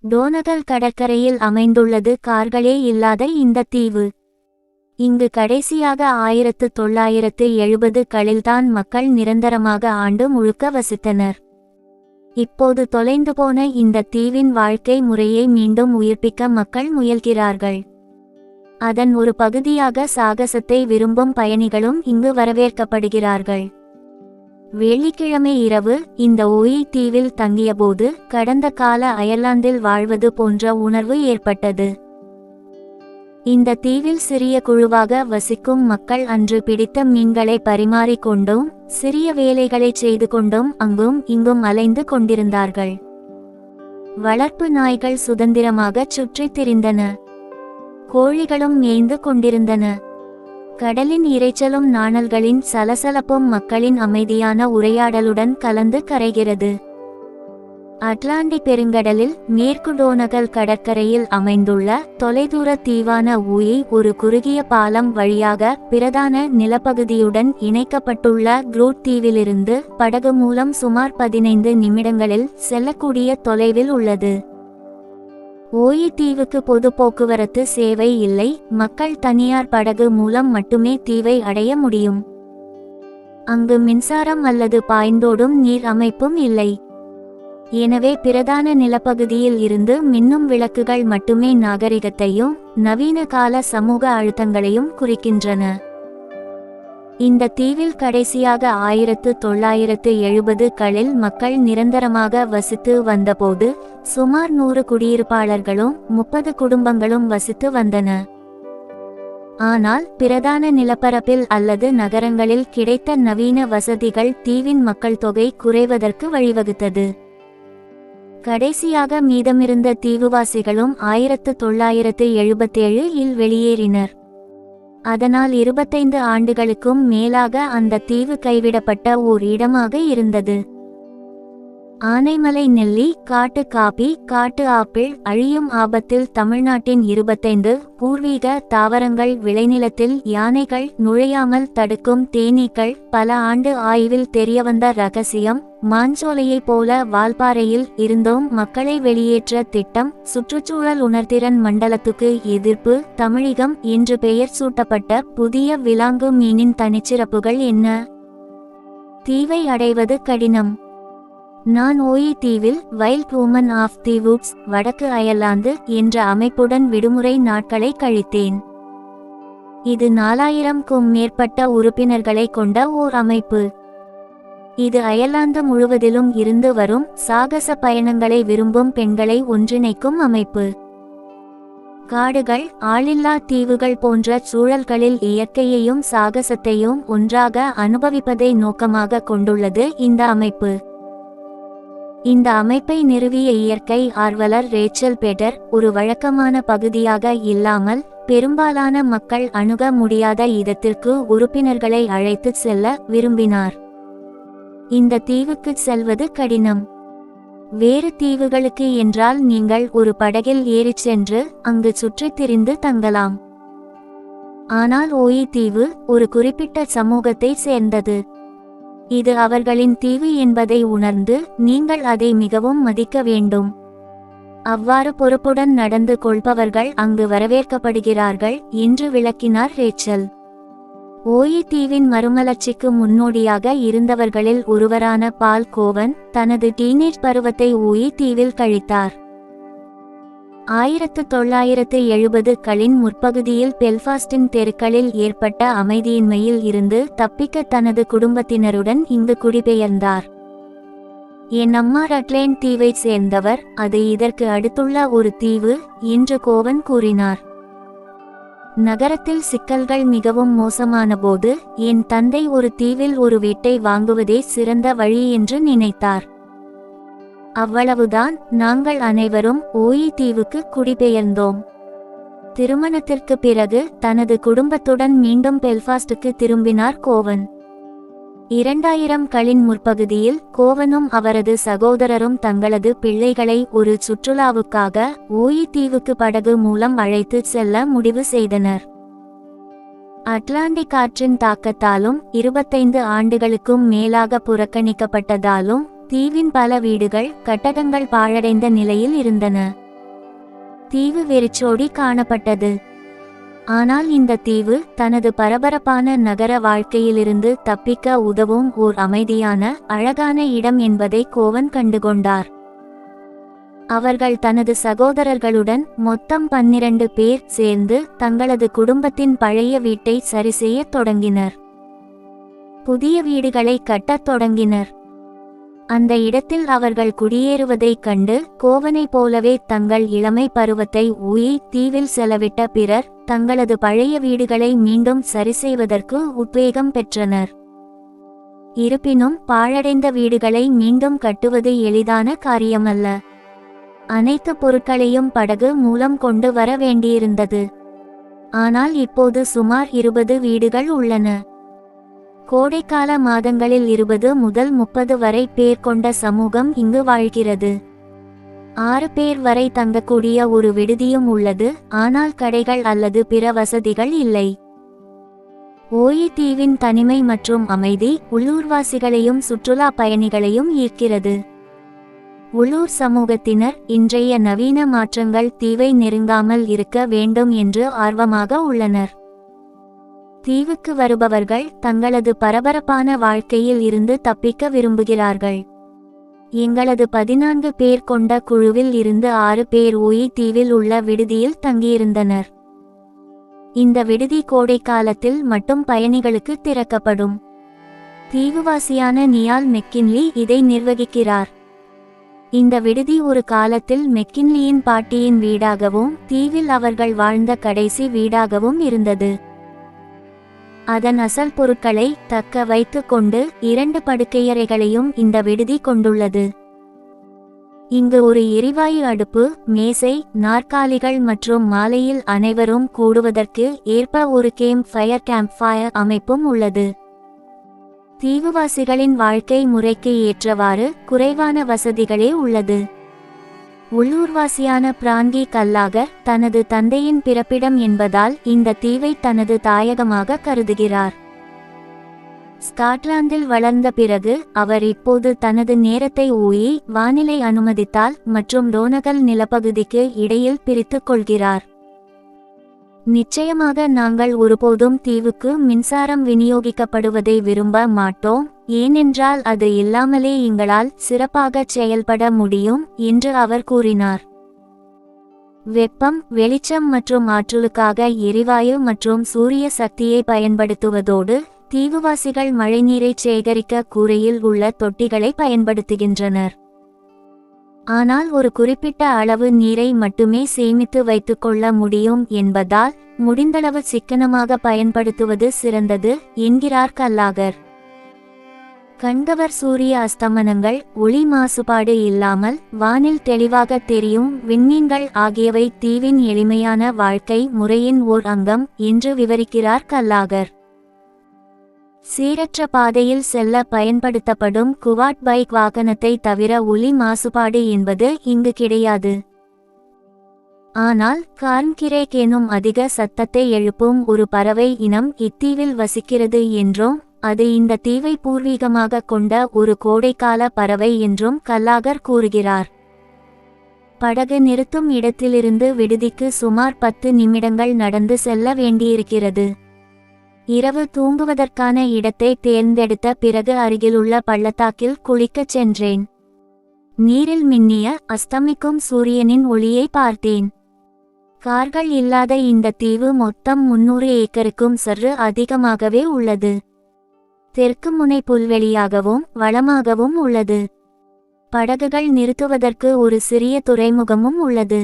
Donegal கடற்கரையில் அமைந்துள்ளது கார்களே இல்லாத இந்த தீவு. இங்கு கடைசியாக 1970களில்தான் மக்கள் நிரந்தரமாக ஆண்டு முழுக்க வசித்தனர். இப்போது தொலைந்து போன இந்த தீவின் வாழ்க்கை முறையை மீண்டும் உயிர்ப்பிக்க மக்கள் முயல்கிறார்கள். அதன் ஒரு பகுதியாக சாகசத்தை விரும்பும் பயணிகளும் இங்கு வரவேற்கப்படுகிறார்கள். வெள்ளிக்கிழமை இரவு இந்த ஓயி தீவில் தங்கியபோது கடந்த கால அயர்லாந்தில் வாழ்வது போன்ற உணர்வு ஏற்பட்டது. இந்த தீவில் சிறிய குழுவாக வசிக்கும் மக்கள் அன்று பிடித்த மீன்களை பரிமாறிக்கொண்டும் சிறிய வேலைகளை செய்து கொண்டும் அங்கும் இங்கும் அலைந்து கொண்டிருந்தார்கள். வளர்ப்பு நாய்கள் சுதந்திரமாக சுற்றித் திரிந்தன. கோழிகளும் மேய்ந்து கொண்டிருந்தன. கடலின் இரைச்சலும் நாணல்களின் சலசலப்பும் மக்களின் அமைதியான உரையாடலுடன் கலந்து கரைகிறது. அட்லாண்டிக் பெருங்கடலில் மேற்கு டோனகல் கடற்கரையில் அமைந்துள்ள தொலைதூர தீவான ஊயி ஒரு குறுகிய பாலம் வழியாக பிரதான நிலப்பகுதியுடன் இணைக்கப்பட்டுள்ள க்ரூட் தீவிலிருந்து படகு மூலம் சுமார் 15 நிமிடங்களில் செல்லக்கூடிய தொலைவில் உள்ளது. ஓயி தீவுக்கு பொது போக்குவரத்து சேவை இல்லை. மக்கள் தனியார் படகு மூலம் மட்டுமே தீவை அடைய முடியும். அங்கு மின்சாரம் அல்லது பாய்ந்தோடும் நீர் அமைப்பும் இல்லை. எனவே பிரதான நிலப்பகுதியில் இருந்து மின்னும் விளக்குகள் மட்டுமே நாகரிகத்தையும் நவீன கால சமூக அழுத்தங்களையும் குறிக்கின்றன. இந்த தீவில் கடைசியாக 1970களில் மக்கள் நிரந்தரமாக வசித்து வந்தபோது சுமார் 100 குடியிருப்பாளர்களும் 30 குடும்பங்களும் வசித்து வந்தன. ஆனால் பிரதான நிலப்பரப்பில் அல்லது நகரங்களில் கிடைத்த நவீன வசதிகள் தீவின் மக்கள் தொகை குறைவதற்கு வழிவகுத்தது. கடைசியாக மீதமிருந்த தீவுவாசிகளும் 1977இல் வெளியேறினர். அதனால் 25 ஆண்டுகளுக்கும் மேலாக அந்த தீவு கைவிடப்பட்ட ஓர் இடமாக இருந்தது. ஆனைமலை நெல்லி, காட்டு காபி, காட்டு ஆப்பிள் அழியும் ஆபத்தில். தமிழ்நாட்டின் 25 பூர்வீக தாவரங்கள் விளைநிலத்தில் யானைகள் நுழையாமல் தடுக்கும் தேனீக்கள். பல ஆண்டு ஆய்வில் தெரியவந்த ரகசியம். மாஞ்சோலையைப் போல வால்பாறையில் இருந்தும் மக்களை வெளியேற்ற திட்டம். சுற்றுச்சூழல் உணர்திறன் மண்டலத்துக்கு எதிர்ப்பு. தமிழகம் என்று பெயர் சூட்டப்பட்ட புதிய விலாங்கு மீனின் தனிச்சிறப்புகள் என்ன? தீவை அடைவது கடினம். நான் ஓயி தீவில் Wild Woman of the Woods வடக்கு அயர்லாந்து என்ற அமைப்புடன் விடுமுறை நாட்களை கழித்தேன். இது 4000க்கும் மேற்பட்ட உறுப்பினர்களை கொண்ட ஓர் அமைப்பு. இது அயர்லாந்து முழுவதிலும் இருந்து வரும் சாகச பயணங்களை விரும்பும் பெண்களை ஒன்றிணைக்கும் அமைப்பு. காடுகள், ஆளில்லா தீவுகள் போன்ற சூழல்களில் இயற்கையையும் சாகசத்தையும் ஒன்றாக அனுபவிப்பதை நோக்கமாக கொண்டுள்ளது இந்த அமைப்பு. இந்த அமைப்பை நிறுவிய இயற்கை ஆர்வலர் ரேச்சல் பெடர் ஒரு வழக்கமான பகுதியாக இல்லாமல் பெரும்பாலான மக்கள் அணுக முடியாத இடத்திற்கு உறுப்பினர்களை அழைத்து செல்ல விரும்பினார். இந்த தீவுக்கு செல்வது கடினம். வேறு தீவுகளுக்கு என்றால் நீங்கள் ஒரு படகில் ஏறிச் சென்று அங்கு சுற்றித் திரிந்து தங்கலாம். ஆனால் ஓயி தீவு ஒரு குறிப்பிட்ட சமூகத்தை சேர்ந்தது. இது அவர்களின் தீவு என்பதை உணர்ந்து நீங்கள் அதை மிகவும் மதிக்க வேண்டும். அவ்வாறு பொறுப்புடன் நடந்து கொள்பவர்கள் அங்கு வரவேற்கப்படுகிறார்கள் என்று விளக்கினார் ரேச்சல். ஓயி தீவின் மறுமலர்ச்சிக்கு முன்னோடியாக இருந்தவர்களில் ஒருவரான பால் கோவன் தனது டீனேஜ் பருவத்தை ஓயி தீவில் கழித்தார். 1970களின் முற்பகுதியில் பெல்ஃபாஸ்டின் தெருக்களில் ஏற்பட்ட அமைதியின்மையில் இருந்து தப்பிக்க தனது குடும்பத்தினருடன் இங்கு குடிபெயர்ந்தார். என் அம்மா ரட்லேண்ட் தீவைச் சேர்ந்தவர். அது இதற்கு அடுத்துள்ள ஒரு தீவு என்று கோவன் கூறினார். நகரத்தில் சிக்கல்கள் மிகவும் மோசமான போது என் தந்தை ஒரு தீவில் ஒரு வீட்டை வாங்குவதே சிறந்த வழி என்று நினைத்தார். அவ்வளவுதான். நாங்கள் அனைவரும் ஓயி தீவுக்கு குடிபெயர்ந்தோம். திருமணத்திற்கு பிறகு தனது குடும்பத்துடன் மீண்டும் பெல்ஃபாஸ்டுக்கு திரும்பினார் கோவன். 2000களின் முற்பகுதியில் கோவனும் அவரது சகோதரரும் தங்களது பிள்ளைகளை ஒரு சுற்றுலாவுக்காக ஓயி தீவுக்கு படகு மூலம் அழைத்து செல்ல முடிவு செய்தனர். அட்லாண்டிக் காற்றின் தாக்கத்தாலும் 25 ஆண்டுகளுக்கும் மேலாக புறக்கணிக்கப்பட்டதாலும் தீவின் பல வீடுகள், கட்டடங்கள் பாழடைந்த நிலையில் இருந்தன. தீவு வெறிச்சோடி காணப்பட்டது. ஆனால் இந்த தீவு தனது பரபரப்பான நகர வாழ்க்கையிலிருந்து தப்பிக்க உதவும் ஓர் அமைதியான, அழகான இடம் என்பதை கோவன் கண்டுகொண்டார். அவர்கள் தனது சகோதரர்களுடன் மொத்தம் 12 பேர் சேர்ந்து தங்களது குடும்பத்தின் பழைய வீட்டை சரிசெய்யத் தொடங்கினர். புதிய வீடுகளை கட்டத் தொடங்கினர். அந்த இடத்தில் அவர்கள் குடியேறுவதைக் கண்டு கோவனைப் போலவே தங்கள் இளமை பருவத்தை ஊயி தீவில் செலவிட்ட பிறர் தங்களது பழைய வீடுகளை மீண்டும் சரிசெய்வதற்கு உத்வேகம் பெற்றனர். இருப்பினும் பாழடைந்த வீடுகளை மீண்டும் கட்டுவது எளிதான காரியமல்ல. அனைத்து பொருட்களையும் படகு மூலம் கொண்டு வர வேண்டியிருந்தது. ஆனால் இப்போது சுமார் 20 வீடுகள் உள்ளன. கோடைக்கால மாதங்களில் 20 முதல் 30 வரை பேர் கொண்ட சமூகம் இங்கு வாழ்கிறது. 6 பேர் வரை தங்கக்கூடிய ஒரு விடுதியும் உள்ளது, ஆனால் கடைகள் அல்லது பிற வசதிகள் இல்லை. ஓயி தீவின் தனிமை மற்றும் அமைதி உள்ளூர்வாசிகளையும் சுற்றுலா பயணிகளையும் ஈர்க்கிறது. உள்ளூர் சமூகத்தினர் இன்றைய நவீன மாற்றங்கள் தீவை நெருங்காமல் இருக்க வேண்டும் என்று ஆர்வமாக உள்ளனர். தீவுக்கு வருபவர்கள் தங்களது பரபரப்பான வாழ்க்கையில் இருந்து தப்பிக்க விரும்புகிறார்கள். எங்களது 14 பேர் கொண்ட குழுவில் இருந்து 6 பேர் ஓயி தீவில் உள்ள விடுதியில் தங்கியிருந்தனர். இந்த விடுதி கோடைக்காலத்தில் மட்டும் பயணிகளுக்கு திறக்கப்படும். தீவுவாசியான நியால் மெக்கின்லி இதை நிர்வகிக்கிறார். இந்த விடுதி ஒரு காலத்தில் மெக்கின்லியின் பாட்டியின் வீடாகவும் தீவில் அவர்கள் வாழ்ந்த கடைசி வீடாகவும் இருந்தது. அதன் அசல் பொருட்களை தக்க வைத்து கொண்டு 2 படுக்கையறைகளையும் இந்த விடுதி கொண்டுள்ளது. இங்கு ஒரு எரிவாயு அடுப்பு, மேசை, நாற்காலிகள் மற்றும் மாலையில் அனைவரும் கூடுவதற்கு ஏற்ப ஒரு கேம்ப் ஃபயர் அமைப்பும் உள்ளது. தீவுவாசிகளின் வாழ்க்கை முறைக்கு ஏற்றவாறு குறைவான வசதிகளே உள்ளது. உள்ளூர்வாசியான பிராங்கி கல்லாகர் தனது தந்தையின் பிறப்பிடம் என்பதால் இந்த தீவை தனது தாயகமாக கருதுகிறார். ஸ்காட்லாந்தில் வளர்ந்த பிறகு அவர் இப்போது தனது நேரத்தை ஓயி, வானிலை அனுமதித்தால் மற்றும் ரோனகல் நிலப்பகுதிக்கு இடையில் பிரித்துக் கொள்கிறார். நிச்சயமாக நாங்கள் ஒருபோதும் தீவுக்கு மின்சாரம் விநியோகிக்கப்படுவதை விரும்ப மாட்டோம், ஏனென்றால் அது இல்லாமலே எங்களால் சிறப்பாக செயல்பட முடியும் என்று அவர் கூறினார். வெப்பம், வெளிச்சம் மற்றும் ஆற்றலுக்காக எரிவாயு மற்றும் சூரிய சக்தியை பயன்படுத்துவதோடு தீவுவாசிகள் மழைநீரை சேகரிக்க கூரையில் உள்ள தொட்டிகளை பயன்படுத்துகின்றனர். ஆனால் ஒரு குறிப்பிட்ட அளவு நீரை மட்டுமே சேமித்து வைத்துக்கொள்ள முடியும் என்பதால் முடிந்தளவு சிக்கனமாக பயன்படுத்துவது சிறந்தது என்கிறார் கல்லாகர். கண்கவர் சூரிய அஸ்தமனங்கள், ஒளி மாசுபாடு இல்லாமல் வானில் தெளிவாக தெரியும் விண்மீன்கள் ஆகியவை தீவின் எளிமையான வாழ்க்கை முறையின் ஓர் அங்கம் என்று விவரிக்கிறார் கல்லாகர். சீரற்ற பாதையில் செல்ல பயன்படுத்தப்படும் குவாட் பைக் வாகனத்தை தவிர ஒலி மாசுபாடு என்பது இங்கு கிடையாது. ஆனால் கார்ன்கிரேக் எனும் அதிக சத்தத்தை எழுப்பும் ஒரு பறவை இனம் இத்தீவில் வசிக்கிறது என்றும் அது இந்த தீவை பூர்வீகமாக கொண்ட ஒரு கோடைக்கால பறவை என்றும் கல்லாகர் கூறுகிறார். படகு நிறுத்தும் இடத்திலிருந்து விடுதிக்கு சுமார் 10 நிமிடங்கள் நடந்து செல்ல வேண்டியிருக்கிறது. இரவு தூங்குவதற்கான இடத்தை தேர்ந்தெடுத்த பிறகு அருகிலுள்ள பள்ளத்தாக்கில் குளிக்கச் சென்றேன். நீரில் மின்னிய அஸ்தமிக்கும் சூரியனின் ஒளியை பார்த்தேன். கார்கள் இல்லாத இந்த தீவு மொத்தம் 300 ஏக்கருக்கும் சற்று அதிகமாகவே உள்ளது. தெற்கு முனை புல்வெளியாகவும் வளமாகவும் உள்ளது. படகுகள் நிறுத்துவதற்கு ஒரு சிறிய துறைமுகமும் உள்ளது.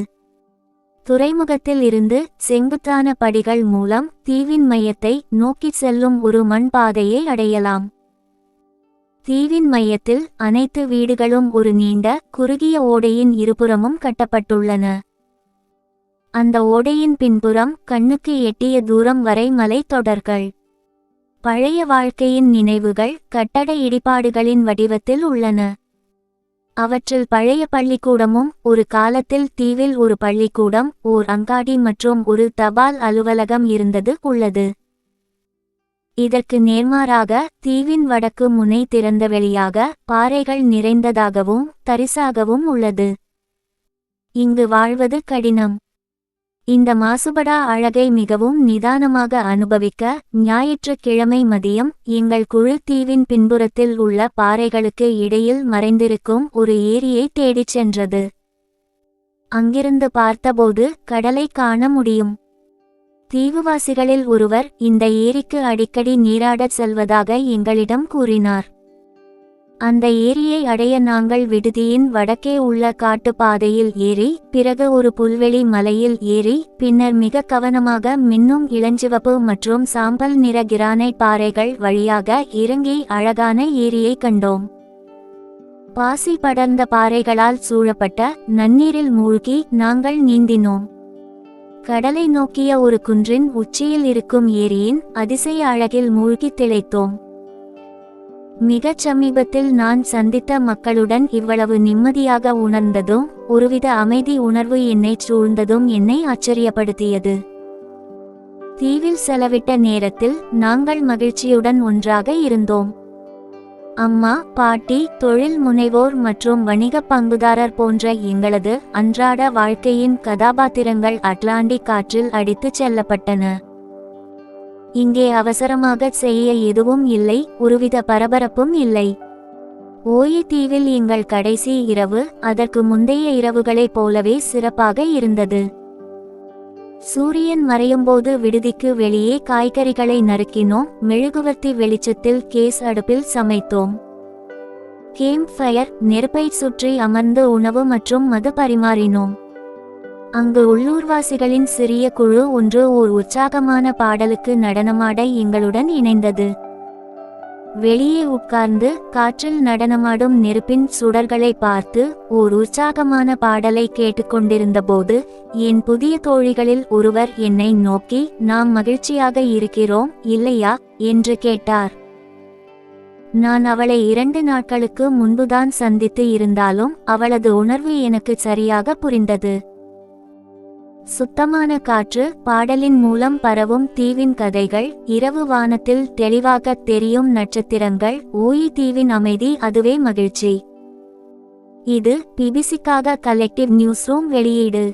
துறைமுகத்தில் இருந்து செங்குத்தான படிகள் மூலம் தீவின் மையத்தை நோக்கி செல்லும் ஒரு மண் பாதையை அடையலாம். தீவின் மையத்தில் அனைத்து வீடுகளும் ஒரு நீண்ட, குறுகிய ஓடையின் இருபுறமும் கட்டப்பட்டுள்ளன. அந்த ஓடையின் பின்புறம் கண்ணுக்கு எட்டிய தூரம் வரை மலைத் தொடர்கள். பழைய வாழ்க்கையின் நினைவுகள் கட்டட இடிபாடுகளின் வடிவத்தில் உள்ளன. அவற்றில் பழைய பள்ளிக்கூடமும், ஒரு காலத்தில் தீவில் ஒரு பள்ளிக்கூடம், ஓர் அங்காடி மற்றும் ஒரு தபால் அலுவலகம் இருந்தது உள்ளது. இதற்கு நேர்மாறாக தீவின் வடக்கு முனை திறந்தவெளியாக பாறைகள் நிறைந்ததாகவும் தரிசாகவும் உள்ளது. இங்கு வாழ்வது கடினம். இந்த மாசுபடா அழகை மிகவும் நிதானமாக அனுபவிக்க ஞாயிற்றுக்கிழமை மதியம் எங்கள் குழு தீவின் பின்புறத்தில் உள்ள பாறைகளுக்கு இடையில் மறைந்திருக்கும் ஒரு ஏரியை தேடிச் சென்றது. அங்கிருந்து பார்த்தபோது கடலை காண முடியும். தீவுவாசிகளில் ஒருவர் இந்த ஏரிக்கு அடிக்கடி நீராடச் செல்வதாக எங்களிடம் கூறினார். அந்த ஏரியை அடைய நாங்கள் விடுதியின் வடக்கே உள்ள காட்டுப்பாதையில் ஏறி, பிறகு ஒரு புல்வெளி மலையில் ஏறி, பின்னர் மிக கவனமாக மின்னும் இளஞ்சிவப்பு மற்றும் சாம்பல் நிற கிரானைட் பாறைகள் வழியாக இறங்கி அழகான ஏரியை கண்டோம். பாசி படர்ந்த பாறைகளால் சூழப்பட்ட நன்னீரில் மூழ்கி நாங்கள் நீந்தினோம். கடலை நோக்கிய ஒரு குன்றின் உச்சியில் இருக்கும் ஏரியின் அதிசய அழகில் மூழ்கி திளைத்தோம். மிகச் சமீபத்தில் நான் சந்தித்த மக்களுடன் இவ்வளவு நிம்மதியாக உணர்ந்ததும் ஒருவித அமைதி உணர்வு என்னை சூழ்ந்ததும் என்னை ஆச்சரியப்படுத்தியது. தீவில் செலவிட்ட நேரத்தில் நாங்கள் மகிழ்ச்சியுடன் ஒன்றாக இருந்தோம். அம்மா, பாட்டி, தொழில் முனைவோர் மற்றும் வணிக பங்குதாரர் போன்ற எங்களது அன்றாட வாழ்க்கையின் கதாபாத்திரங்கள் அட்லாண்டிக் காற்றில் அடித்துச் செல்லப்பட்டன. இங்கே அவசரமாக செய்ய எதுவும் இல்லை, ஒருவித பரபரப்பும் இல்லை. ஓயி தீவில் எங்கள் கடைசி இரவு அதற்கு முந்தைய இரவுகளைப் போலவே சிறப்பாக இருந்தது. சூரியன் மறையும்போது விடுதிக்கு வெளியே காய்கறிகளை நறுக்கினோம். மெழுகுவர்த்தி வெளிச்சத்தில் கேஸ் அடுப்பில் சமைத்தோம். கேம்ப் ஃபயர், நெருப்பை சுற்றி அமர்ந்து உணவு மற்றும் மது பரிமாறினோம். அங்கு உள்ளூர்வாசிகளின் சிறிய குழு ஒன்று ஓர் உற்சாகமான பாடலுக்கு நடனமாட எங்களுடன் இணைந்தது. வெளியே உட்கார்ந்து காற்றில் நடனமாடும் நெருப்பின் சுடர்களை பார்த்து ஓர் உற்சாகமான பாடலை கேட்டுக்கொண்டிருந்தபோது என் புதிய தோழிகளில் ஒருவர் என்னை நோக்கி, நாம் மகிழ்ச்சியாக இருக்கிறோம் இல்லையா என்று கேட்டார். நான் அவளை 2 நாட்களுக்கு முன்புதான் சந்தித்து இருந்தாலும் அவளது உணர்வு எனக்கு சரியாக புரிந்தது. சுத்தமான காற்று, பாடலின் மூலம் பரவும் தீவின் கதைகள், இரவு வானத்தில் தெளிவாக தெரியும் நட்சத்திரங்கள், ஓயி தீவின் அமைதி, அதுவே மகிழ்ச்சி. இது பிபிசிக்காக கலெக்டிவ் நியூஸ் ரூம் வெளியீடு.